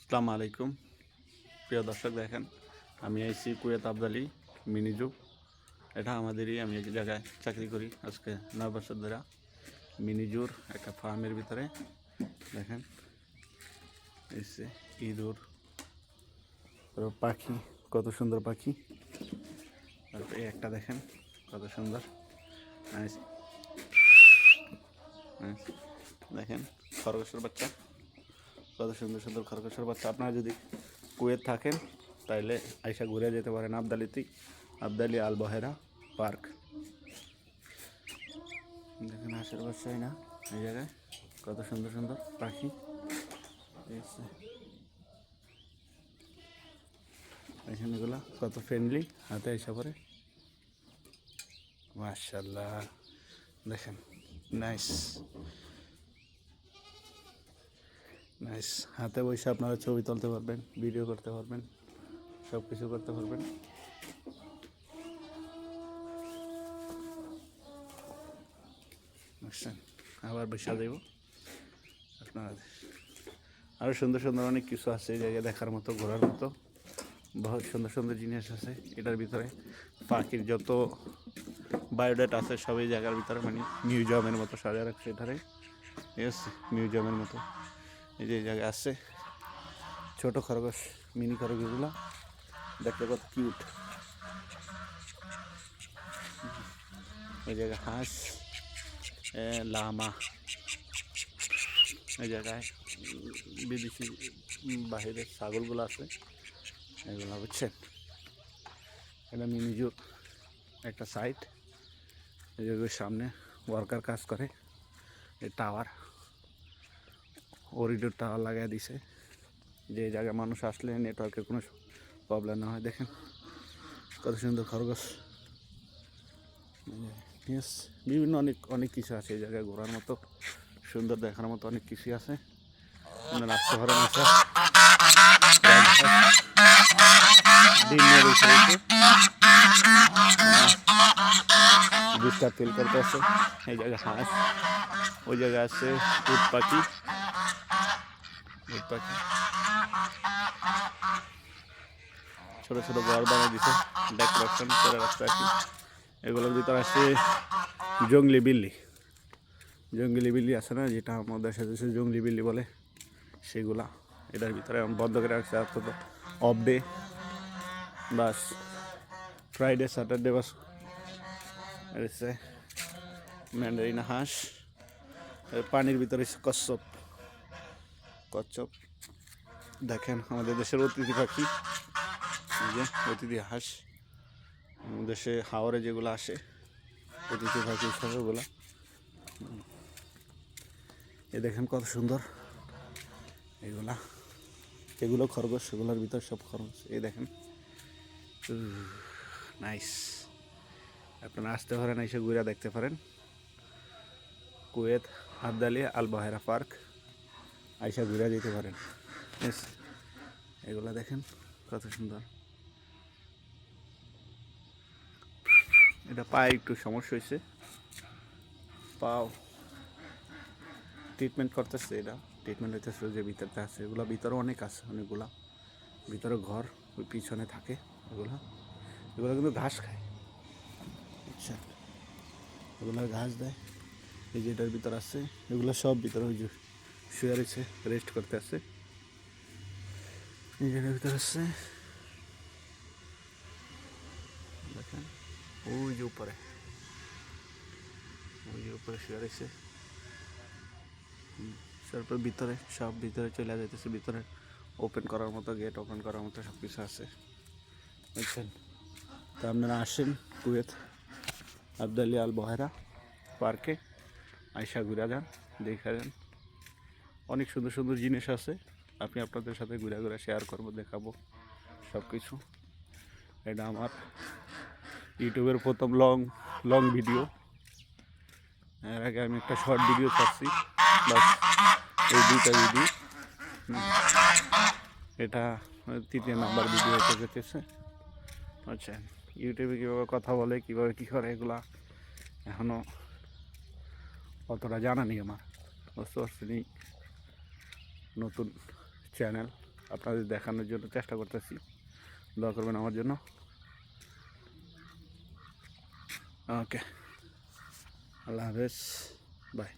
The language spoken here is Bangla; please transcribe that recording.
আসসালামু আলাইকুম প্রিয় দর্শক, দেখেন আমি আইসি কুয়েত আবদালি মিনিজু। এটা আমাদেরই, আমি এক জায়গায় চাকরি করি আজকে 9 বছর ধরে। মিনিজুর একটা ফার্মের ভিতরে দেখেন এসে ইঁদুর, পাখি, কত সুন্দর পাখি। তারপরে এই একটা দেখেন কত সুন্দর, দেখেন খরগোশের বাচ্চা, কত সুন্দর সুন্দর খরগোশের বাচ্চা। আপনারা যদি কুয়েত থাকেন তাইলে আইসা ঘুরে যেতে পারেন আবদালি আল বহেরা পার্ক। দেখেন হাঁসের বাচ্চাই না, এই জায়গায় কত সুন্দর সুন্দর পাখি। দেখেন এগুলা কত ফ্রেন্ডলি, হাতে এসে পরে মাশাআল্লাহ। দেখেন নাইস নাইস, হাতে বসে আপনারা ছবি তুলতে পারবেন, ভিডিও করতে পারবেন, সব কিছু করতে পারবেন। আবার বসে দেব আপনারা। আরও সুন্দর সুন্দর অনেক কিছু আছে এই জায়গায় দেখার মতো, ঘোরার মতো বহুত সুন্দর সুন্দর জিনিস আছে। এটার ভিতরে পাখির যত বায়োডাটা আছে সব এই জায়গার ভিতরে, মানে মিউজিয়ামের মতো সাজা রাখছে এটারে, ঠিক আছে, মিউজিয়ামের মতো। এই যে এই জায়গায় আছে ছোটো খরগোশ, মিনি খরগোশগুলো দেখতে কত কিউট। এই জায়গায় হাঁস, লামা, এই জায়গায় বিদেশি বাহিরের ছাগলগুলো আছে এগুলো, বুঝছেন। এটা মিনিজুর একটা সাইট, এই জায়গার সামনে ওয়ার্কার কাজ করে। এই টাওয়ার, ওরিডোর টাওয়ার লাগাই দিছে, যে জায়গায় মানুষ আসলে নেটওয়ার্কের কোনো প্রবলেম না হয়। দেখেন কত সুন্দর খরগোশ, ঠিক আছে। বিভিন্ন অনেক অনেক কিছু আছে এই জায়গায় ঘোরার মতো, সুন্দর দেখার মতো অনেক কিছুই আছে। রাস্তা ভরে আছে, ডিস্টার্ব ফিল করতে আছে। এই জায়গায় হাঁস, ওই জায়গায় আছে উট পাখি, ছোটো ছোটো ঘর বানিয়ে দিছে, ডেকোরেশন করে রাখতে আর কি। এগুলোর ভিতরে আছে জঙ্গলি বিল্লি আছে না, যেটা আমাদের দেশে জঙ্গলি বিল্লি বলে, সেগুলা এটার ভিতরে বন্ধ করে রাখছে। অন্তত off day bus, Friday Saturday bus এসে ম্যান্ডারিনা হাঁস। পানির ভিতরে কচ্ছপ। দেখেন আমাদের দেশের অতিথি পাখি, এই যে অতিথি হাঁস, দেশে হাওরে যেগুলো আসে অতিথি পাখি সবগুলা। এই দেখেন কত সুন্দর এগুলো খরগোশ, সেগুলোর ভিতর সব খরগোশ। এই দেখেন নাইস, আপনারা আসতে পারেন, এসে ঘুরে দেখতে পারেন কুয়েত আবদালি আল বহেরা পার্ক, আইসা ঘুরে যেতে পারেন। এগুলা দেখেন কত সুন্দর। এটা পায়ে একটু সমস্যা হয়েছে, পাও ট্রিটমেন্ট করতেছে, এটা ট্রিটমেন্ট হইতেছে। যে ভিতরটা আছে এগুলো ভিতরে অনেক আছে, অনেকগুলা ভিতরে ঘর ওই পিছনে থাকে। এগুলো কিন্তু ঘাস খায়, আচ্ছা, এগুলো ঘাস দেয়। এই যে এটার ভিতর আছে, এগুলো সব ভিতরে ওই যে শুয়ে রয়েছে, রেস্ট করতে আছে। এই জায়গার ভিতর আছে, দেখেন ওই যে উপরে শুয়ে রয়েছে। তারপর ভিতরে সব ভিতরে চলে যাইতেছে, ভিতরে ওপেন করার মতো, গেট ওপেন করার মতো সব কিছু আছে, বুঝছেন। তো আপনারা আসেন কুয়েত আবদালি আল বহেরা পার্কে, আইসা ঘুরে যান, দেখে যান। অনেক সুন্দর সুন্দর জিনিস আছে, আপনি আপনাদের সাথে ঘুরে ঘুরে শেয়ার করবো, দেখাবো সব কিছু। এটা আমার ইউটিউবের প্রথম লং ভিডিও। এর আগে আমি একটা শর্ট ভিডিও ছাড়ছি, বাস এই 2টা ভিডিও। এটা 3 নাম্বার ভিডিও হতে যেতেছে। আচ্ছা, ইউটিউবে কীভাবে কথা বলে, কীভাবে কী করে, এগুলা এখনও অতটা জানা নেই আমার, বুঝতে পারছি। নতুন চ্যানেল, আপনাদের দেখানোর জন্য চেষ্টা করতেছি, দোয়া করবেন আমার জন্য। ওকে, আল্লাহ হাফেজ, বাই।